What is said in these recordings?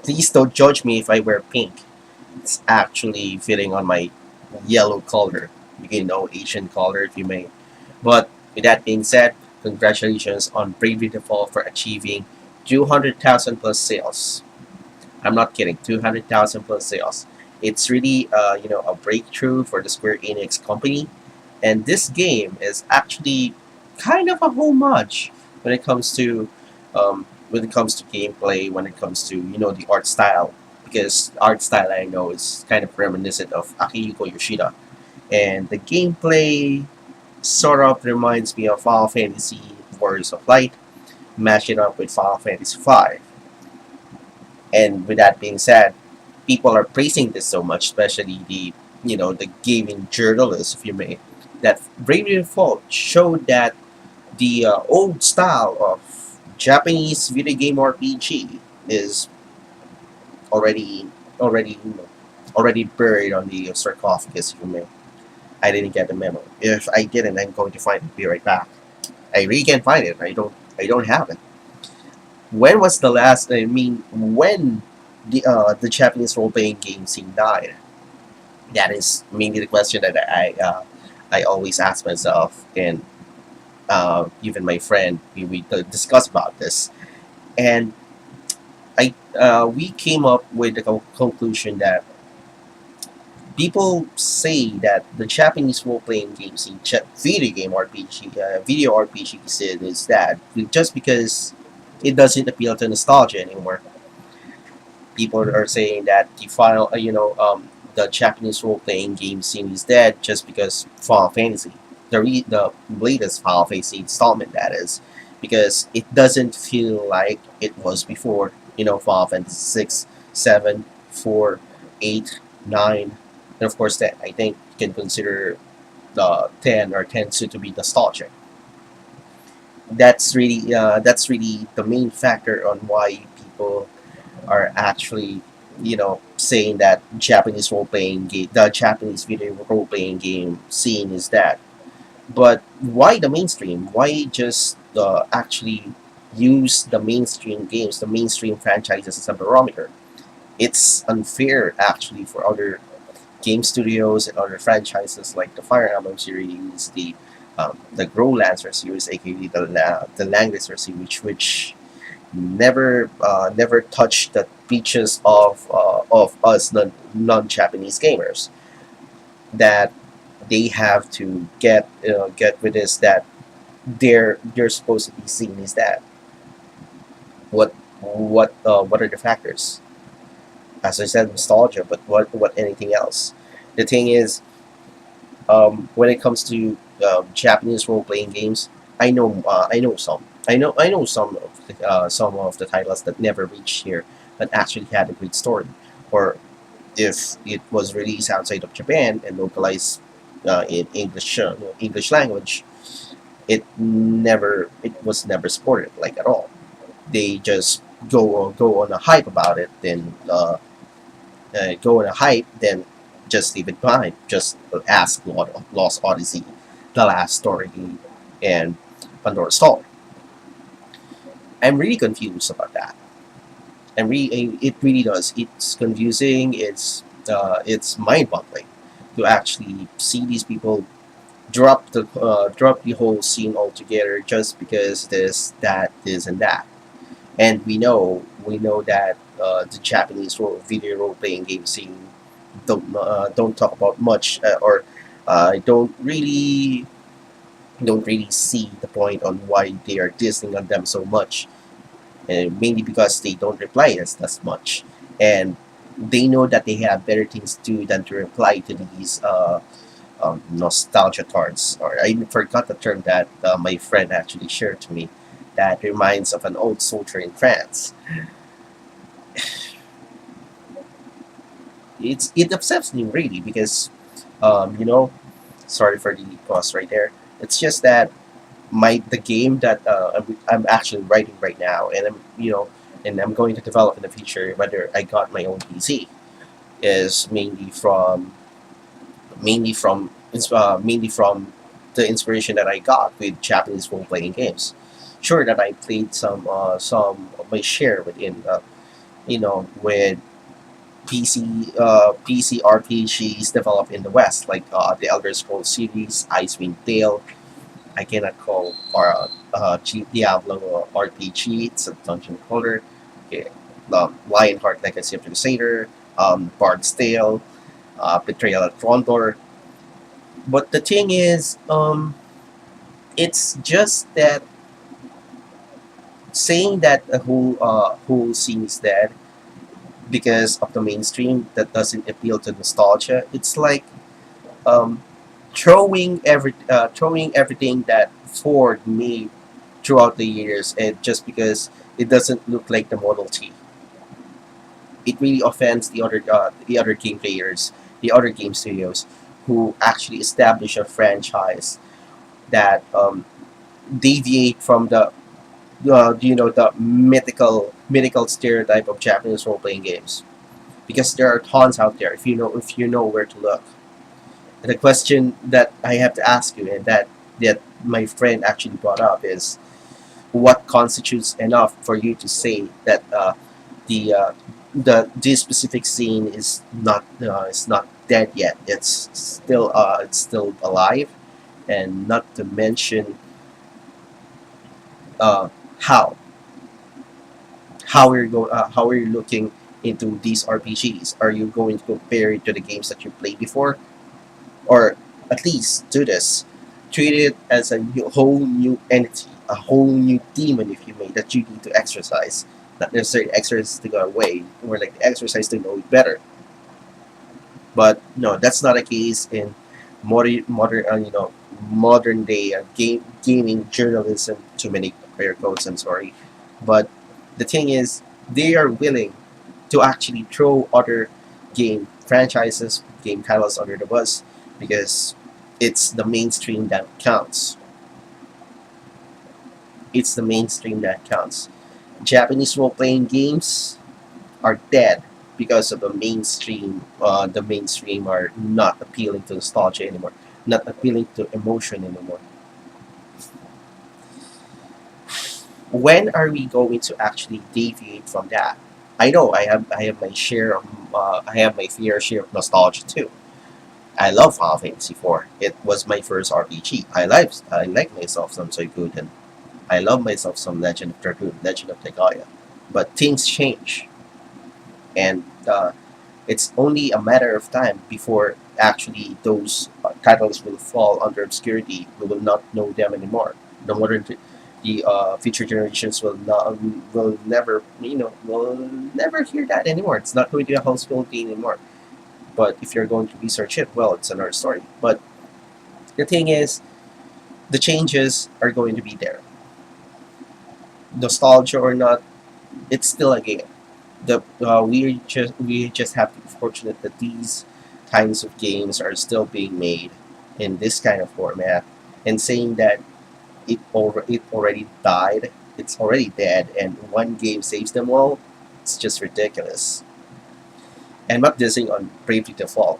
Please don't judge me if I wear pink. It's actually fitting on my yellow color. Asian color if you may. But with that being said, congratulations on Bravely Default for achieving 200,000 plus sales. I'm not kidding, 200,000 plus sales. It's really a breakthrough for the Square Enix company, and this game is actually kind of a homage when it comes to gameplay, when it comes to the art style, because the art style I know is kind of reminiscent of Akihiko Yoshida, and the gameplay sort of reminds me of Final Fantasy Warriors of Light, match it up with Final Fantasy V. And with that being said, people are praising this so much, especially the gaming journalists, if you may, that Bravely Default showed that the old style of Japanese video game RPG is already already you know, already buried on the sarcophagus, if you may. I didn't get the memo. If I didn't, I'm going to find it. Be right back. I really can't find it. I don't have it. When was the last? I mean, when the Japanese role playing game scene died? That is mainly the question that I always ask myself, and even my friend we discuss about this, and we came up with the conclusion that people say that the Japanese role playing game scene, video game RPG, video RPG scene is that just because it doesn't appeal to nostalgia anymore. People are saying that the Japanese role playing game scene is dead just because Final Fantasy, the latest Final Fantasy installment, that is, because it doesn't feel like it was before. Final Fantasy 6, 7, 4, 8, 9, and of course that I think you can consider the 10 or 10 soon to be nostalgic. That's really the main factor on why people are actually saying that the Japanese video role playing game scene is that. But why the mainstream? Why just actually use the mainstream franchises as a barometer? It's unfair actually for other game studios and other franchises like the Fire Emblem series, the Grow Lancer series, aka the Langrisser series, which never touched the beaches of us non Japanese gamers. That they have to get with this, that they're supposed to be seen as that. What are the factors? As I said, nostalgia, but what anything else? The thing is, when it comes to Japanese role playing games, I know some. I know some of the titles that never reached here, but actually had a great story. Or if it was released outside of Japan and localized in English language, it was never supported like at all. They just go on a hype about it, then go on a hype, then just leave it behind. Just ask Lost Odyssey, The Last Story, and Pandora's Stall. I'm really confused about that. It really does. It's confusing. It's mind-boggling to actually see these people drop the whole scene altogether just because this, and that. And we know that the Japanese video role playing game scene don't talk about much, or don't really see the point on why they are dissing on them so much, and mainly because they don't reply as much, and they know that they have better things to do than to reply to these nostalgia cards. Or I forgot the term that my friend actually shared to me. That reminds of an old soldier in France. It upsets me really because um, you know sorry for the pause right there. It's just that the game that I'm actually writing right now, and I'm going to develop in the future, whether I got my own PC, is mainly from the inspiration that I got with Japanese role playing games. Sure that I played some of my share within with PC RPGs developed in the West, like the Elder Scrolls series, Icewind Dale. I cannot call or Diablo RPG. It's a dungeon crawler. Okay, Lionheart Legacy of the Crusader, Bard's Tale, Betrayal at Frondor. But the thing is, it's just that saying that a whole scene is dead because of the mainstream that doesn't appeal to nostalgia. It's like um, throwing everything that Ford made throughout the years, and just because it doesn't look like the Model T, it really offends the other game players, the other game studios who actually establish a franchise that deviate from the mythical stereotype of Japanese role playing games, because there are tons out there if you know where to look. And the question that I have to ask you, and that my friend actually brought up, is what constitutes enough for you to say that the this specific scene is not dead yet. It's still alive, and not to mention uh, how how are you looking into these RPGs? Are you going to compare it to the games that you played before, or at least do this? Treat it as a whole new entity, a whole new demon, if you may, that you need to exercise. Not necessarily exercise to go away, or like exercise to know it better. But no, that's not the case in modern day gaming journalism. Too many air quotes. I'm sorry, but the thing is, they are willing to actually throw other game franchises, game titles under the bus because it's the mainstream that counts. It's the mainstream that counts. Japanese role playing games are dead because of the mainstream. The mainstream are not appealing to nostalgia anymore, not appealing to emotion anymore. When are we going to actually deviate from that? I know I have my share of I have my fair share of nostalgia too. I love Final Fantasy 4. It was my first RPG. I like myself some Suikoden. I love myself some Legend of Dragoon, Legend of Tegaya. But things change, and it's only a matter of time before actually those titles will fall under obscurity. We will not know them anymore. The future generations will never hear that anymore. It's not going to be a household name anymore. But if you're going to research it, well, it's another story. But the thing is, the changes are going to be there. Nostalgia or not, it's still a game. We just have to be fortunate that these kinds of games are still being made in this kind of format, and saying that it already died, it's already dead, and one game saves them all, it's just ridiculous. And not dissing on Bravely Default.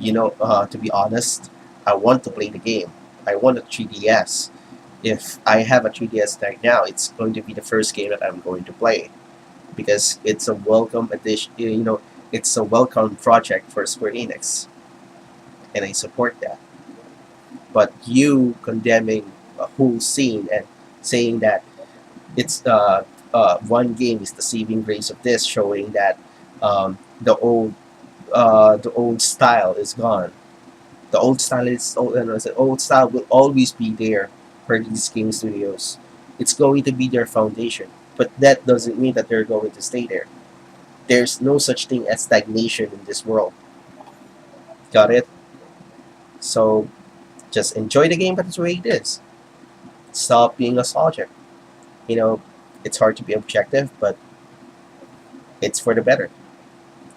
To be honest, I want to play the game. I want a 3DS. If I have a 3DS right now, it's going to be the first game that I'm going to play, because it's a welcome addition. It's a welcome project for Square Enix, and I support that. But you condemning a whole scene and saying that it's one game is the saving grace of this, showing that the old style is gone. The old style will always be there for these game studios. It's going to be their foundation, but that doesn't mean that they're going to stay there. There's no such thing as stagnation in this world. Got it? So just enjoy the game, but it's the way it is. Stop being nostalgic. You know, it's hard to be objective, but it's for the better.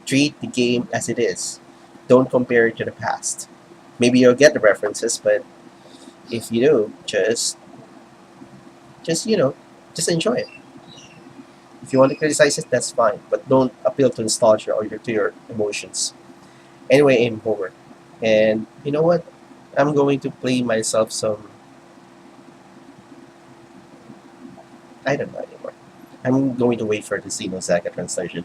Treat the game as it is. Don't compare it to the past. Maybe you'll get the references, but if you do, just enjoy it. If you want to criticize it, that's fine, but don't appeal to nostalgia or to your emotions. Anyway, aim forward. And you know what? I'm going to play myself some. I don't know anymore. I'm going to wait for the Xenosaga translation.